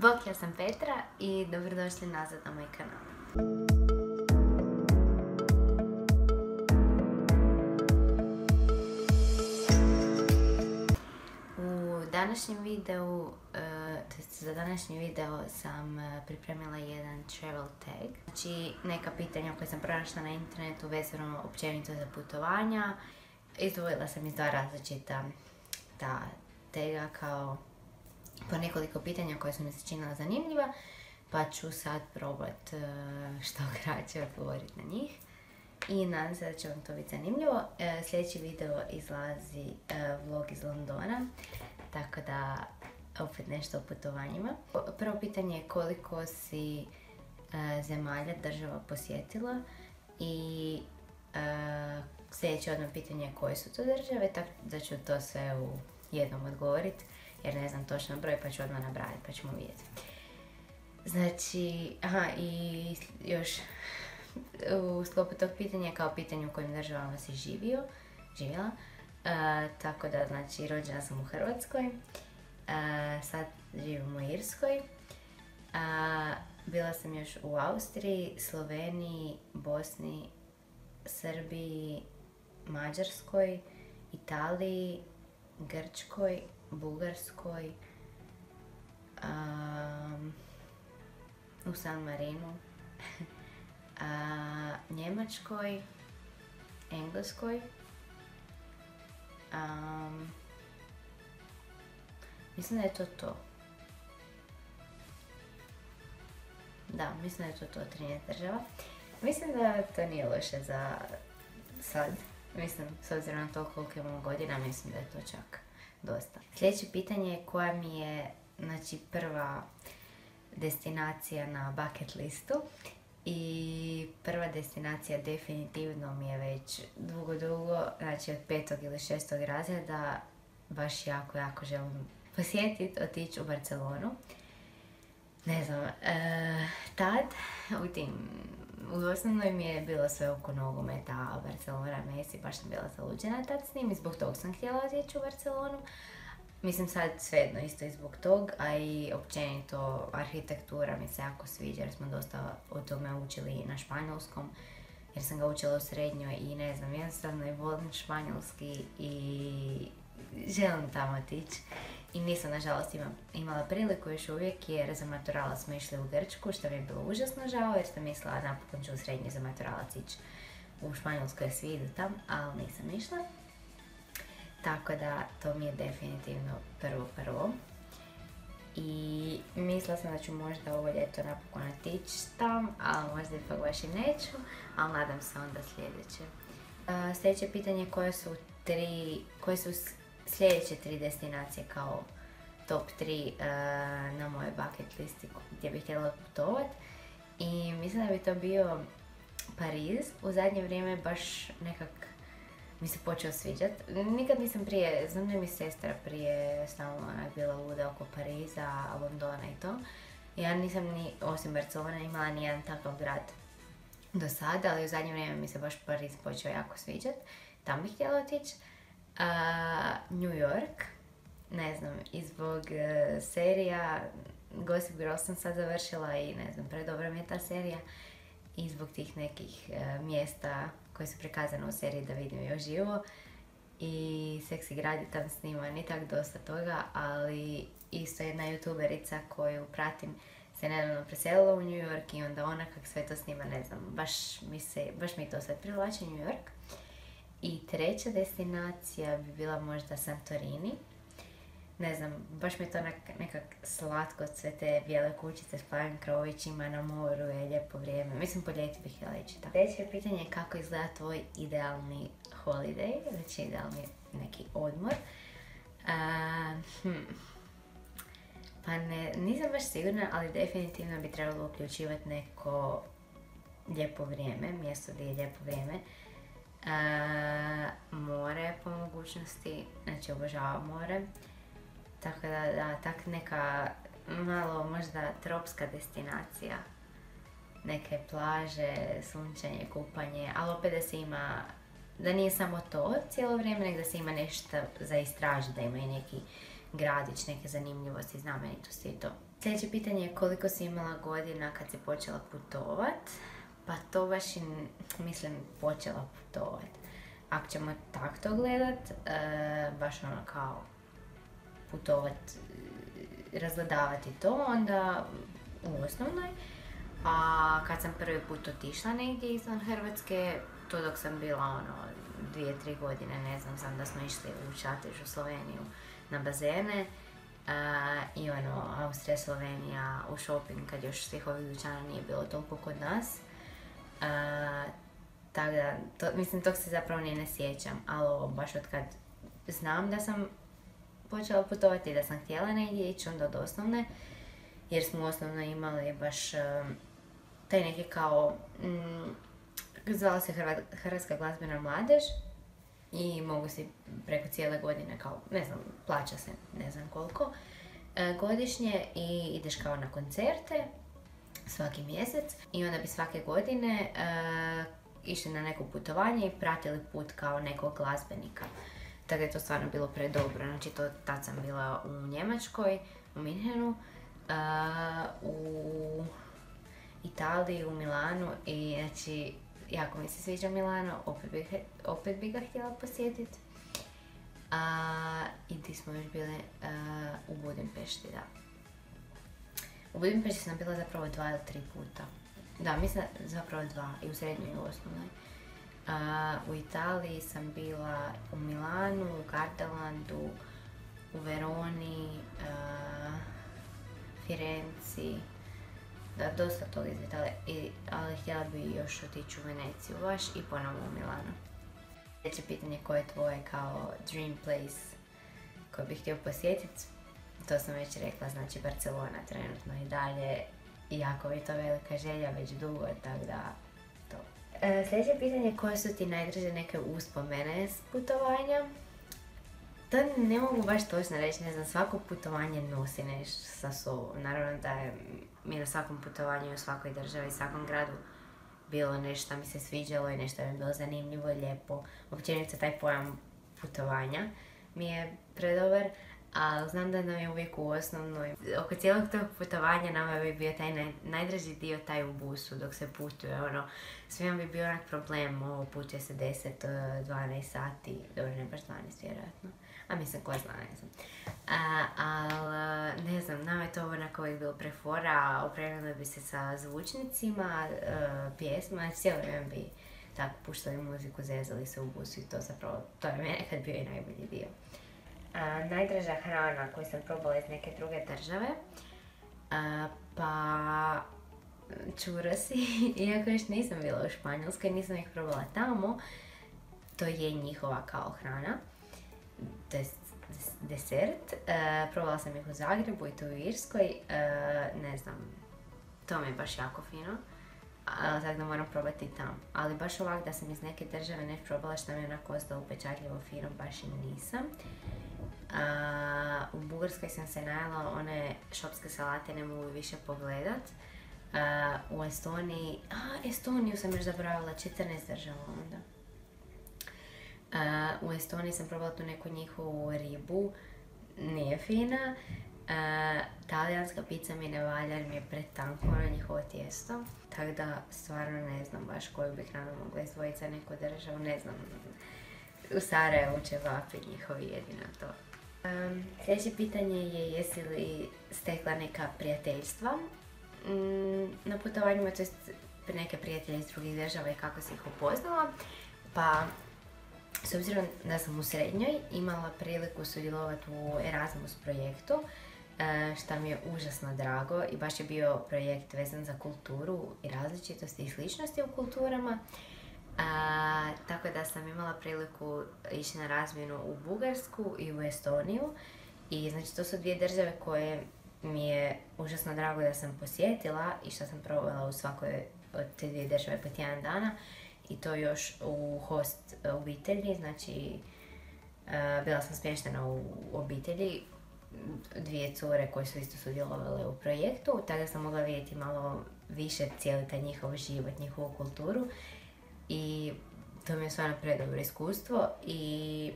Bok, ja sam Petra i dobrodošli nazad na moj kanal. Za današnji video sam pripremila jedan travel tag. Znači neka pitanja koje sam pronašla na internetu vezano općenito za putovanja. Izdvojila sam iz dva različita taga kao po nekoliko pitanja koje su mi se činila zanimljiva, pa ću sad probat što kraće odgovoriti na njih. I nadam se da će vam to biti zanimljivo. Sljedeći video izlazi vlog iz Londona, tako da opet nešto o putovanjima. Prvo pitanje je koliko si zemalja, država posjetila i sljedeće odmah pitanje je koje su to države, tako da ću to sve u jednom odgovoriti, jer ne znam točno broj, pa ću odmah nabrajati, pa ćemo vidjeti. Znači, i još u sklopu tog pitanja kao pitanje u kojim državama si živjela. Tako da, znači, rođena sam u Hrvatskoj, sad živim u Irskoj. Bila sam još u Austriji, Sloveniji, Bosni, Srbiji, Mađarskoj, Italiji, Grčkoj, Bugarskoj, u San Marinu, Njemačkoj, Engleskoj, mislim da je to to. Da, mislim da je to 13 država. Mislim da to nije loše za sad. Mislim, s obzirom na to koliko imamo godina, mislim da je to čak dosta. Sljedeće pitanje je koja mi je, znači, prva destinacija na bucket listu. I prva destinacija definitivno mi je već dugo, znači od 5. ili 6. razreda, baš jako želim posjetiti, otići u Barcelonu. Ne znam, tad u osnovnoj mi je bilo sve oko nogometa, Barcelona, Messi, baš sam bila zaluđena tad s njim i zbog tog sam htjela otići u Barcelonu. Mislim sad svejedno isto i zbog tog, a i općenito arhitektura mi se jako sviđa jer smo dosta o tome učili na španjolskom, jer sam ga učila u srednjoj i ne znam, jednostavno i volim španjolski i želim tamo otići. I nisam nažalost imala priliku još uvijek jer za maturala smo išli u Grčku, što mi je bilo užasno žao jer sam mislila napokon ću u srednjoj za maturalac ići u Španjolskoj, svi idu tam, ali nisam išla. Tako da to mi je definitivno prvo. I mislila sam da ću možda ovo ljeto napokon otići tam, ali možda ipak baš i neću, ali nadam se onda sljedeće. Sljedeće pitanje je koje su sljedeće 3 destinacije kao top 3 na mojoj bucket listi gdje bih htjela putovat. I mislim da bi to bio Pariz. U zadnje vrijeme baš nekak mi se počeo sviđati. Nikad nisam prije, znam da mi sestra prije stalno bila luda oko Pariza, Londona i to. Ja nisam ni, osim Barcelona, imala nijedan takav grad do sada, ali u zadnje vrijeme mi se baš Pariz počeo jako sviđati. Tam bih htjela otići. New York, ne znam, i zbog serija Gossip Girl sam sad završila i ne znam, predobra mi je ta serija i zbog tih nekih mjesta koji su prikazane u seriji da vidim još živo i Seksi grad je tam sniman i tak dosta toga, ali isto jedna youtuberica koju pratim se nedavno preselila u New York i onda ona kak sve to snima, ne znam, baš mi to sve privlači New York. I treća destinacija bi bila možda Santorini. Ne znam, baš mi je to nekak slatko, sve te bijele kućice s plavim krovićima na moru, je lijepo vrijeme. Mislim, po ljeti bih htjela ići tako. Sljedeće pitanje je kako izgleda tvoj idealni holiday, znači idealni neki odmor. Pa nisam baš sigurna, ali definitivno bi trebalo uključivati neko lijepo vrijeme, mjesto gdje je lijepo vrijeme. More po mogućnosti, znači obožavam more. Tako da, tak neka malo možda tropska destinacija. Neke plaže, sunčanje, kupanje, ali opet da se ima, da nije samo to cijelo vrijeme, nego da se ima nešto za istražiti, da ima i neki gradić, neke zanimljivosti, znamenitosti i to. Sljedeće pitanje je koliko si imala godina kad si počela putovat? Pa to baš i, mislim, počela putovat. Ako ćemo tako to gledat, baš ono kao putovat, razgledavati to, onda u osnovnoj. A kad sam prvi put otišla negdje izvan Hrvatske, to dok sam bila ono 2-3 godine, ne znam da smo išli u Čatež u Sloveniju na bazene. I ono, Austrija, Slovenija u shopping kad još svih ovih dućana nije bilo toliko kod nas. Tako da, mislim, tog se zapravo ne sjećam, ali ovo, baš od kad znam da sam počela putovati i da sam htjela negdje ići onda od osnovne, jer smo osnovno imali baš taj neki kao, zvala se Hrvatska glazbena mladež i mogu si preko cijele godine kao, ne znam, plaća se ne znam koliko godišnje i ideš kao na koncerte svaki mjesec i onda bi svake godine išli na neko putovanje i pratili put kao nekog glazbenika. Tako da je to stvarno bilo predobro. Znači, tad sam bila u Njemačkoj, u Minhenu, u Italiji, u Milanu i znači, jako mi se sviđa Milano, opet bi ga htjela posjetiti. I ti smo još bile u Budimpešti, da. U Budimpešti sam bila zapravo 2 ili 3 puta. Da, mislim zapravo 2, i u srednjoj i u osnovnoj. U Italiji sam bila u Milanu, u Gardalandu, u Veroni, Firenci. Da, dosta toga iz Italije, ali htjela bi još otići u Veneciju baš i ponovno u Milano. Sljedeće pitanje, koje je tvoje kao dream place koje bih htio posjetiti? To sam već rekla, znači Barcelona trenutno i dalje. Iako je to velika želja već dugo, tako da to. Sljedeće pitanje, koje su ti najdraže neke uspomene s putovanja? To ne mogu baš točno reći, ne znam, svako putovanje nosi nešto sa sobom. Naravno da je mi na svakom putovanju u svakoj državi, svakom gradu bilo nešto mi se sviđalo i nešto mi je bilo zanimljivo i lijepo. Općenito taj pojam putovanja mi je predobar, ali znam da nam je uvijek u osnovnoj, oko cijelog tog putovanja nama je uvijek bio taj najdraži dio taj u busu dok se putuje, ono, svima bi bio onak problem, ovo putuje se 10-12 sati, dobro ne baš 12 vjerojatno, a mislim ko zna, ne znam. Ali ne znam, nama je to onako uvijek bilo prefora, opremili bi se sa zvučnicima, pjesma, cijelo vrijeme bi tako puštali muziku, zezali se u busu i to zapravo, to je meni nekad bio i najbolji dio. Najdraža hrana koju sam probala iz neke druge države, pa churrosi, iako još nisam bila u Španjolskoj, nisam ih probala tamo, to je njihova kao hrana, to je desert. Probala sam ih u Zagrebu i to u Irskoj, ne znam, to mi je baš jako fino, tako da moram probati tamo. Ali baš ovak da sam iz neke države ne probala što mi je onako ostalo upečatljivo fino, baš i nisam. U Bugarskoj sam se najela one šopske salate, ne mogu više pogledat. U Estoniji, Estoniju sam još zaboravila, 14 država onda. U Estoniji sam probala tu neku njihovu ribu, nije fina. Talijanska pizza mi ne valja jer mi je pretanko na njihovo tijesto. Tako da stvarno ne znam baš koju bih hranu mogla izdvojiti za neku državu, ne znam. U Sarajevu ćevapi njihovi, jedino to. Sljedeće pitanje je jesi li stekla neka prijateljstva na putovanjima, to jest neke prijatelje iz drugih država i kako si ih upoznala. Pa, s obzirom da sam u srednjoj imala priliku sudjelovati u Erasmus projektu, što mi je užasno drago i baš je bio projekt vezan za kulturu i različitosti i sličnosti u kulturama. Tako da sam imala priliku ići na razmjenu u Bugarsku i u Estoniju i znači to su dvije države koje mi je užasno drago da sam posjetila i što sam provela u svakoj od te dvije države po tjedan dana i to još u host obitelji, znači bila sam smještena u obitelji dvije cure koje su isto sudjelovale u projektu, tako da sam mogla vidjeti malo više cijeli taj njihov život, njihovu kulturu. I to mi je stvarno predobro iskustvo i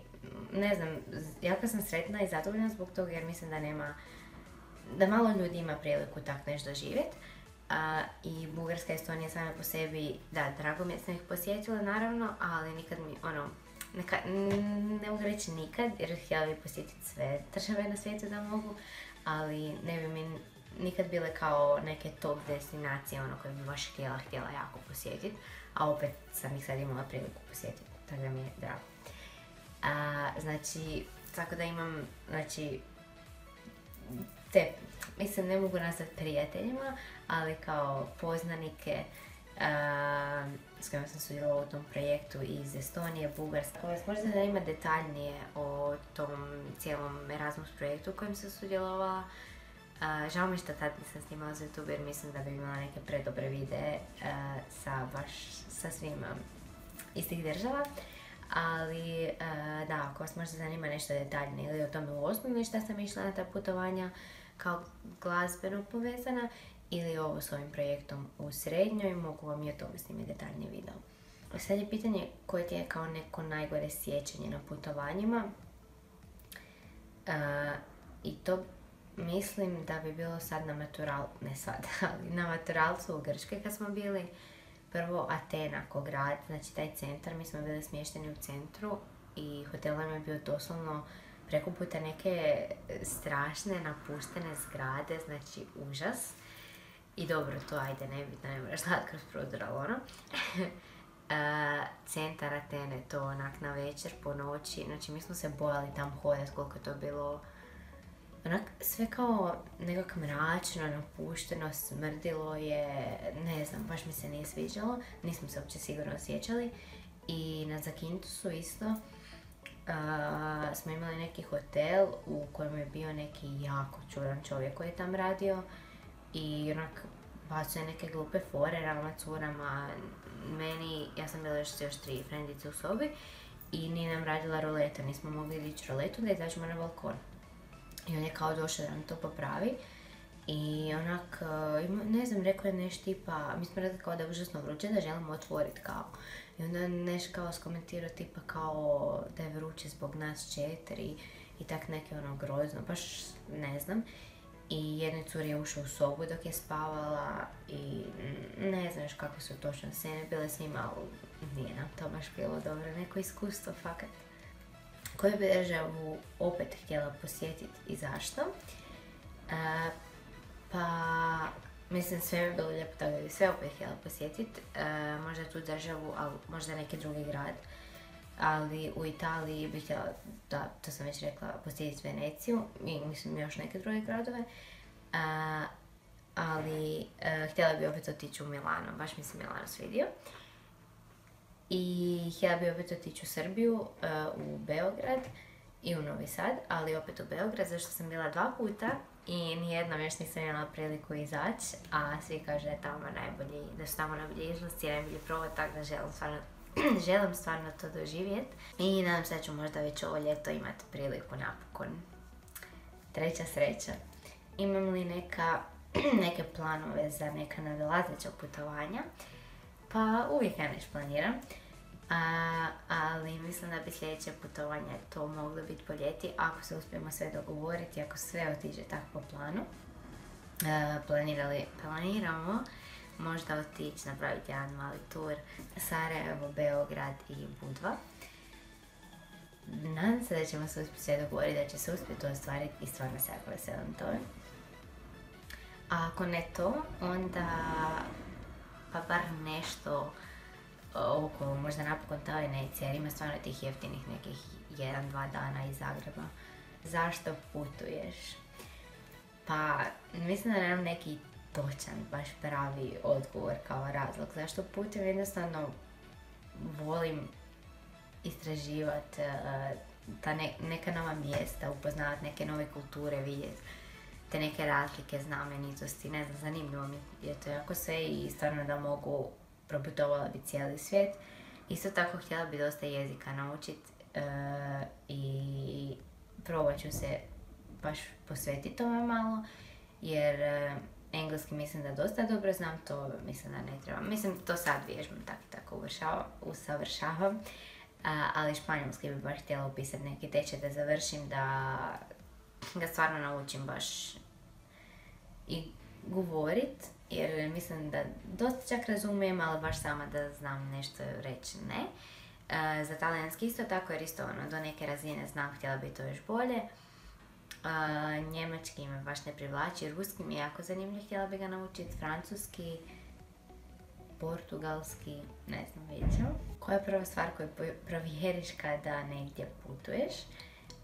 ne znam, jako sam sretna i zadovoljna zbog toga jer mislim da nema da malo ljudi ima priliku tak nešto doživjeti. I Bugarska i Estonija same po sebi, da, drago mi je da sam ih posjetila naravno, ali nikad mi, ne mogu reći nikad, jer htjela bi posjetiti sve države na svijetu da mogu, ali ne bi mi nikad bile kao neke top destinacije, koje bi baš htjela jako posjetiti, a opet sam ih sad imala priliku posjetiti, tako da mi je drago. Znači, tako da imam, znači, mislim, ne mogu nazvati prijateljima, ali kao poznanike s kojima sam sudjelovala u tom projektu iz Estonije, Bugarske. Ako vas možda zanima detaljnije o tom cijelom Erasmus projektu u kojem sam sudjelovala, žao mi što tad nisam snimala za YouTube jer mislim da bi imala neke predobre videe sa svima iz tih država. Ali da, ako vas možda zanima nešto detaljnije ili o tome u osnovi šta sam išla na ta putovanja kao glazbeno povezana ili ovo s ovim projektom u srednjoj, mogu vam i o tome snimiti detaljniji video. Sad je pitanje koje ti je kao neko najgore sjećanje na putovanjima. I to mislim da bi bilo sad na na maturalcu u Grčkoj kad smo bili. Prvo Atena ko grad, znači taj centar, mi smo bili smješteni u centru i hotel nam je bio doslovno preko puta neke strašne napuštene zgrade, znači užas. I dobro, to ajde, nebitno, ne moraš gledat kroz prozor, ali ono. Centar Atene, to onak na večer, po noći, znači mi smo se bojali tam hodati koliko je to bilo onak sve kao nekak mračno, napušteno, smrdilo je, ne znam, baš mi se nije sviđalo, nismo se uopće sigurno osjećali. I na Zakintusu isto smo imali neki hotel u kojem je bio neki jako čudan čovjek koji je tam radio i onak bacio je neke glupe fore ravno curama. Meni, ja sam bila još 3 frendice u sobi i nije nam radila roleta, nismo mogli dići roletu da izađemo na balkon. I on je kao došao da nam to popravi i onak, ne znam, rekao je nešto tipa, mi smo rekli kao da je užasno vruće, da želimo otvoriti kao. I onda nešto kao skomentirao tipa kao da je vruće zbog nas 4 i tak neke grozno, baš ne znam. I jednoj curi je ušao u sobu dok je spavala i ne znam još kakve su točno scene bile s njima, ali nije nam to baš bilo dobro, neko iskustvo fakat. Koju bi državu opet htjela posjetiti i zašto? Pa, mislim, sve mi je bilo lijepo, tako da bi sve opet htjela posjetiti. Možda tu državu, ali možda neki drugi grad. Ali u Italiji bih htjela, da, to sam već rekla, posjetiti Veneciju i mislim još neke druge gradove. Ali htjela bi opet otići u Milano, baš mi se Milano svidio. I htjela bi opet otići u Srbiju, u Beograd i u Novi Sad, ali opet u Beograd, zašto sam bila 2 puta i nijednom još nisam imala priliku izaći, a svi kažu da je tamo najbolji, da su tamo najbolji izlasci, najbolji provod, tako da želim stvarno to doživjeti. I nadam se da ću možda već ovo ljeto imati priliku napokon. 3. sreća. Imam li neke planove za neka nadolazeća putovanja? Pa uvijek ja nešto planiram, ali mislim da bi sljedeće putovanje to moglo biti po ljeti ako se uspijemo sve dogovoriti, ako sve otiđe tako po planu. Planiramo možda otići napraviti jedan mali tur Sarajevo, Beograd i Budva. Nadam se da ćemo se uspjeti sve dogovoriti, da će se uspjeti to ostvariti i stvarno se jako veselim tome. A ako ne to, onda pa bar nešto oko možda napokon ta Venecija, jer ima stvarno tih jeftinih nekih 1-2 dana iz Zagreba. Zašto putuješ? Pa mislim da nemam neki točan, baš pravi odgovor kao razlog zašto putujem. Jednostavno volim istraživati neka nova mjesta, upoznavati neke nove kulture, vidjeti te neke razlike, znamenitosti, ne znam, zanimljivo mi je to jako sve i stvarno da mogu, proputovala bi cijeli svijet. Isto tako htjela bi dosta jezika naučiti i probat ću se baš posvetiti tome malo, jer engleski mislim da dosta dobro znam, to mislim da ne trebam. Mislim, to sad vježbam, tako usavršavam, ali španjolski bi baš htjela upisati neki tečaj da završim, da ga stvarno naučim baš i govorit, jer mislim da dosta čak razumijem, ali baš sama da znam nešto reći ne. Za talijanski isto tako, jer isto do neke razine znam, htjela bi to još bolje. Njemački me baš ne privlači, ruski mi je jako zanimljiv, htjela bi ga naučiti, francuski, portugalski, ne znam, vidjet ćemo. Koja je prva stvar koju provjeriš kada negdje putuješ?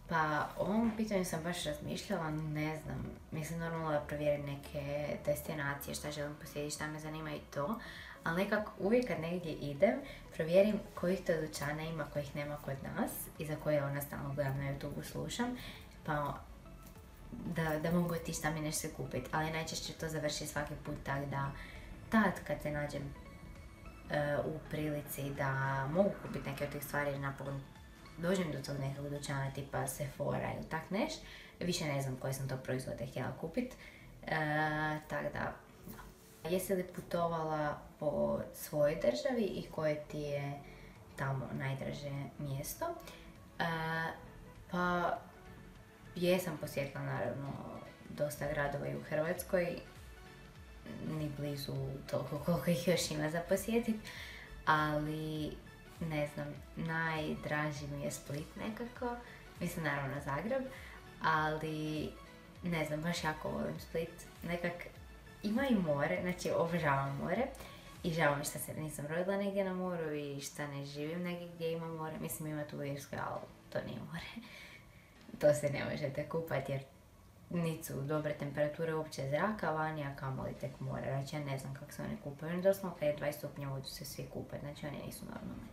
Pa o ovom pitanju sam baš razmišljala, ne znam, mislim normalno da provjerim neke destinacije, šta želim posjetiti, šta me zanima i to, ali nekako uvijek kad negdje idem, provjerim kojih to dućana ima, kojih nema kod nas i za koje ona stalno gledam na YouTube slušam, pa da mogu otići tam i nešto kupiti, ali najčešće to završi svaki put tak da tad kad se nađem u prilici da mogu kupiti neke od tih stvari jer napokon dođem do tog nekog dućana tipa Sephora ili tak neš, više ne znam koje sam to proizvode htjela kupiti, tako da. Jesi li putovala po svojoj državi i koje ti je tamo najdraže mjesto? Pa jesam posjetila naravno dosta gradova i u Hrvatskoj, ni blizu toliko koliko ih još ima za posjetiti, ali ne znam, najdraži mi je Split nekako, mislim naravno Zagreb, ali ne znam, baš jako volim Split, nekak ima i more, znači obožavam more i žao mi što se nisam rodila negdje na moru i što ne živim negdje gdje ima more, mislim ima tu u Irskoj, ali to nije more, to se ne možete kupati jer niti su dobre temperature uopće zraka vani, a kamoli tek more. Znači ja ne znam kako se one kupaju. Oni doslovno kad je 20 stupnja vodu se svi kupaju, znači oni nisu normalni.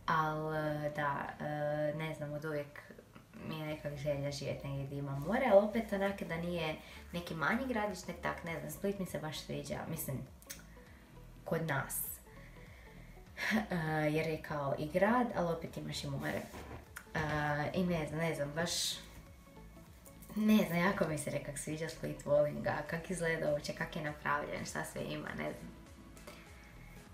Ali da, ne znam, od uvijek mi je nekak želja živjeti negdje gdje ima more, ali opet onak da nije neki manji gradić, nek tak, ne znam, Split mi se baš sviđa, mislim, kod nas. Jer je kao i grad, ali opet imaš i more. I ne znam, baš ne znam, jako mi se nekak sviđa Split, volim ga, kak izgleda uopće, kak je napravljen, šta sve ima, ne znam.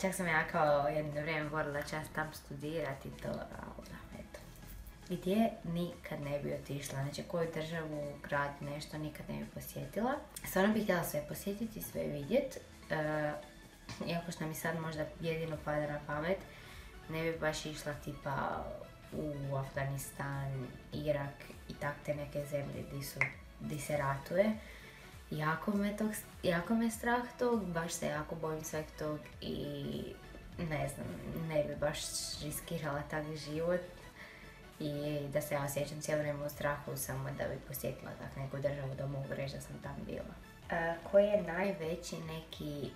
Čak sam ja kao jedno vrijeme govorila da ću ja tam studirati i to, ali da, eto. Gdje nikad ne bi otišla, znači koju državu, grad, nešto nikad ne bi posjetila. Stvarno bih htjela sve posjetiti i sve vidjeti. Iako što mi sad možda jedino pada na pamet, ne bi baš išla tipa u Afganistan, Irak i tak te neke zemlje di se ratuje. Jako me strah tog, baš se jako bojim sveg tog i ne znam, ne bi baš riskirala tak život i da se ja osjećam cijelo vrijeme u strahu samo da bi posjetila tak neku državu da mogu reći da sam tam bila. Koji je najveći neki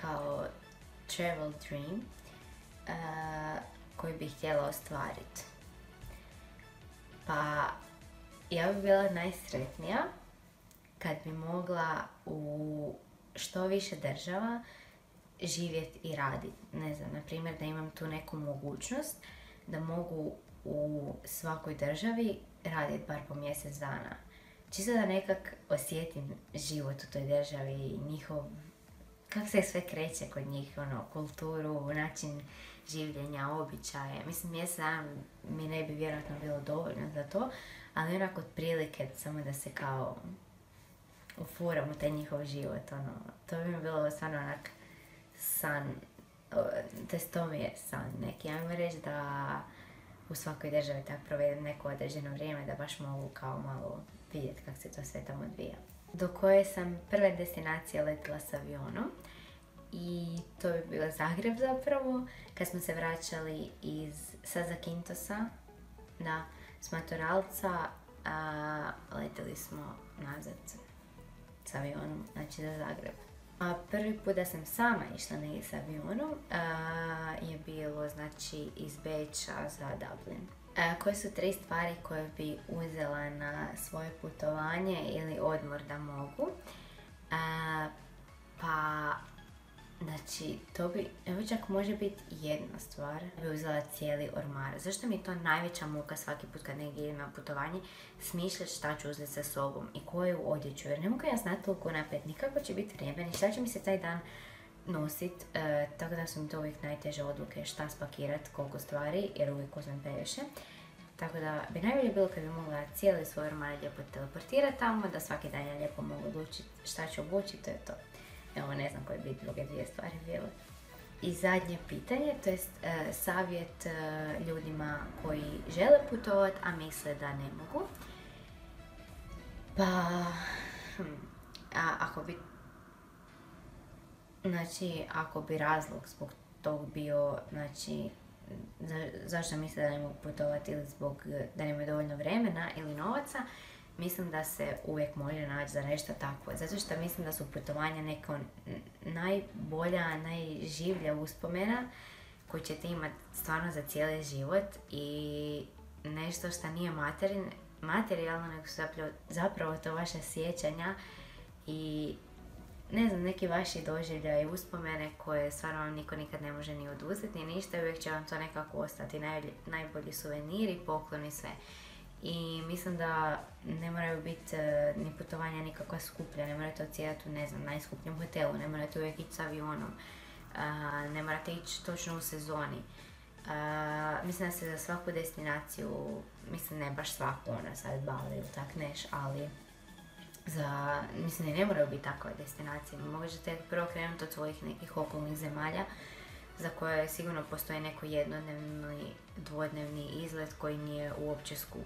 kao travel dream koji bih htjela ostvariti? Pa ja bih bila najsretnija kad bi mogla u što više država živjeti i raditi. Ne znam, na primjer da imam tu neku mogućnost da mogu u svakoj državi raditi bar po mjesec dana. Čisto da nekak osjetim život u toj državi, njihov, kako se sve kreće kod njih, kulturu, način življenja, običaje. Mislim, mjesec dana mi ne bi vjerojatno bilo dovoljno za to, ali onako otprilike samo da se kao ufuram u taj njihov život, to bi mi bilo stvarno onak san, to mi je san neki, ajmo reći da u svakoj državi tako provedem neko određeno vrijeme da baš mogu kao malo vidjeti kako se to sve tamo odvija. Do koje sam prve destinacije letila s avionom i to bi bilo Zagreb zapravo, kad smo se vraćali sa Zakintosa s Maturalca, letili smo nazad s avionom, znači za Zagreb. Prvi put da sam sama išla negdje s avionom je bilo znači iz Beča za Dublin. Koje su 3 stvari koje bi uzela na svoje putovanje ili odmor da mogu? Pa, znači, to bi, evo čak može biti jedna stvar, bi uzela cijeli ormar. Zašto mi je to najveća muka svaki put kad negdje idem na putovanje, smišljati šta ću uzeti sa sobom i koju odjeću, jer ne mogu ja znati toliko naprijed ni kako će biti vrijeme, ni šta će mi se taj dan nosit, tako da su mi to uvijek najteže odluke šta spakirati, koliko stvari, jer uvijek uzmem previše. Tako da bi najbolje bilo kad bi mogla cijeli svoj ormar lijepo teleportirati tamo, da svaki dan ja lijepo mogu odlučiti šta ću obući, to je to. Evo, ne znam koje bi druge dvije stvari bile. I zadnje pitanje, to jest savjet ljudima koji žele putovati, a misle da ne mogu. Pa, ako bi razlog zbog tog bio, znači, zašto misle da ne mogu putovati ili zbog da nemaju dovoljno vremena ili novaca, mislim da se uvijek može naći za nešto takvo. Zato što mislim da su putovanja neka najbolja, najživlja uspomena koju ćete imati stvarno za cijeli život i nešto što nije materijalno, nego su zapravo to vaše sjećanja i ne znam, neki vaši doživljaji i uspomene koje stvarno vam niko nikad ne može ni oduzeti ni ništa, uvijek će vam to nekako ostati, najbolji suveniri, pokloni, sve. I mislim da ne moraju biti ni putovanja nikakva skuplja, ne morate odsjedati u, ne znam, najskupljem hotelu, ne morate uvijek ići s avionom, ne morate ići točno u sezoni. Mislim da se za svaku destinaciju, mislim ne baš svaku, sad Bali ili tak neš, ali mislim ne moraju biti takve destinacije. Možete prvo krenuti od svojih nekih okolnih zemalja za koje sigurno postoji neko jednodnevni, dvodnevni izlet koji nije uopće skup.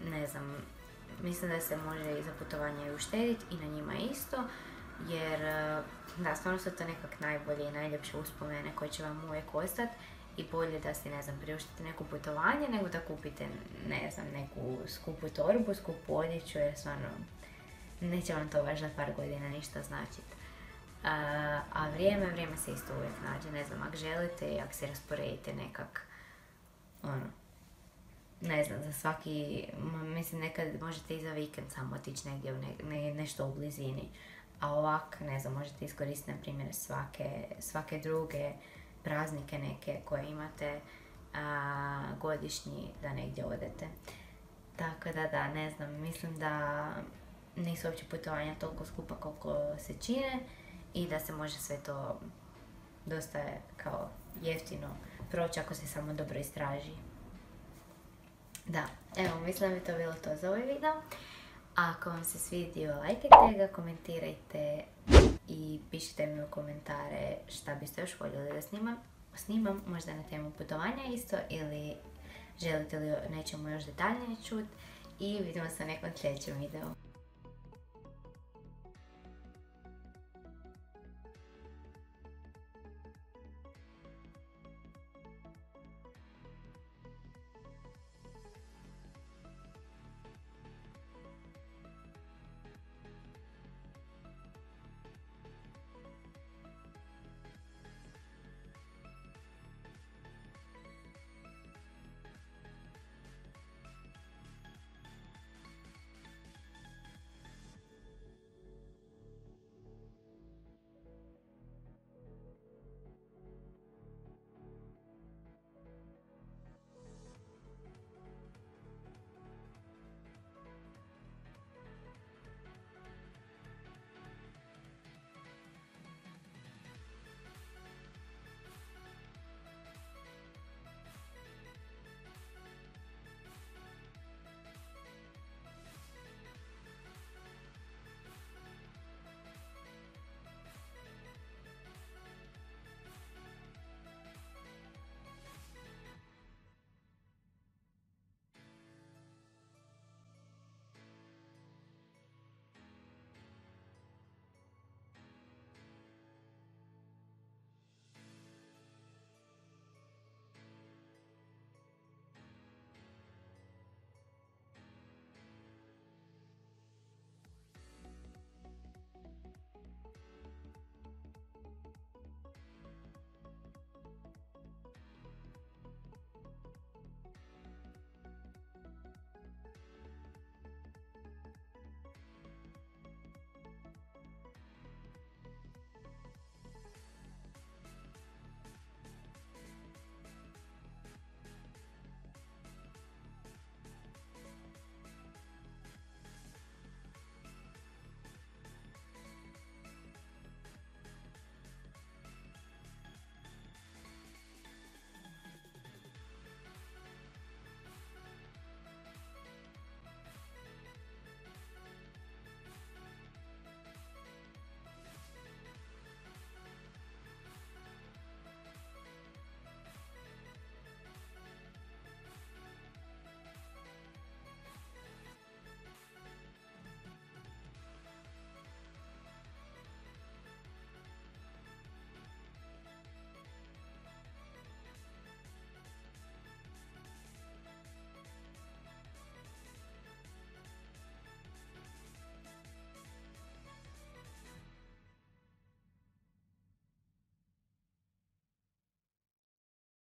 Ne znam, mislim da se može i za putovanje i uštediti i na njima isto, jer da, stvarno su to nekak najbolje i najljepše uspomene koje će vam uvijek ostati i bolje da si, ne znam, priuštite neko putovanje nego da kupite, ne znam, neku skupu torbu, skupu odjeću, jer stvarno neće vam to baš za par godina ništa značiti. A vrijeme se isto uvijek nađe, ne znam, ako želite i ako se rasporedite nekak, ne znam, za svaki, mislim nekad možete i za vikend samo otići negdje nešto u blizini, a ovak, ne znam, možete iskoristiti, na primjer, svake druge praznike neke koje imate godišnji da negdje odete. Tako da, ne znam, mislim da nisu uopće putovanja toliko skupa koliko se čine i da se može sve to dosta kao jeftino proći ako se samo dobro istraži. Da, evo, mislim da bi to bilo to za ovaj video. Ako vam se svidio, lajkajte ga, komentirajte i pišite mi u komentare šta biste još voljeli da snimam, možda na temu putovanja isto, ili želite li nečemu još detaljnije čuti, i vidimo se u nekom sljedećem videu.